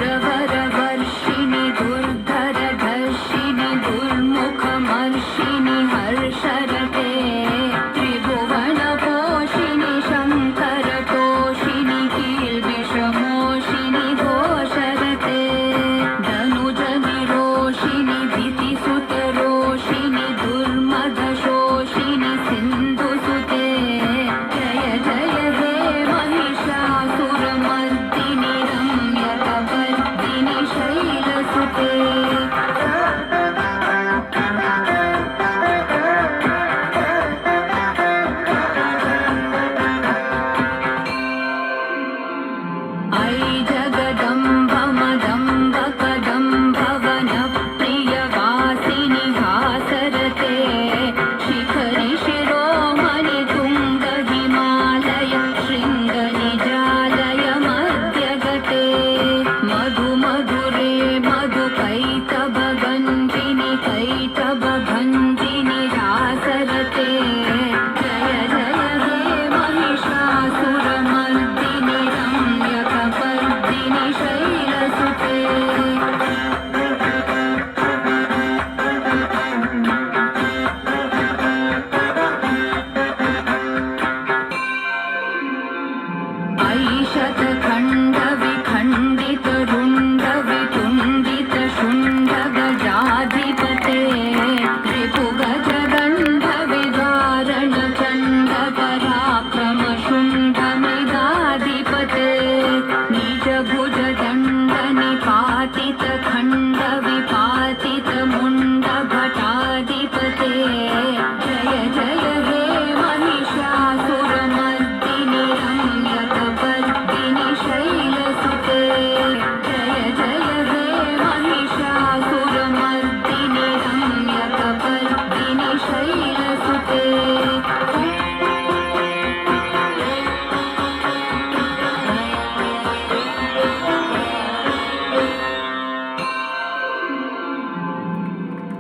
दुरवरवर्षिणि दुर्धरधर्षिणि दुर्मुखमर्षिणि हर्षरते त्रिभुवनपोषिणि शङ्करतोषिणि कील्विषमोषिणि घोषरते धनुजनिरोषिणि दितिसुतरोषिणि दुर्मदशोषिणि सिन्धुसुते जय जय हे महिषासुरमर्दिनि रम्यकवर्दिनि शैलसुते ऐ जगदम्ब मदम्ब कदम्ब वनप्रियवासिनि हासरते शिखरि शिरोमणि तुङ्ग हिमालय शृङ्गनिजालय मध्यगते मधु मधुरे मधुकैतभगञ्जिनि कैतभभञ्जिनि हासरते जय जय हे महिषासुरमर्दिनि रम्यकवर्दिनि शैलसुते ऐशतखण्डविखण्डितरुण्डवितुण्डितशुण्डगजाधिपते त्रिभुगजगण्डविदारणचण्डपराक्रमशुण्डमिदाधिपते निजभुजदण्डनिपातित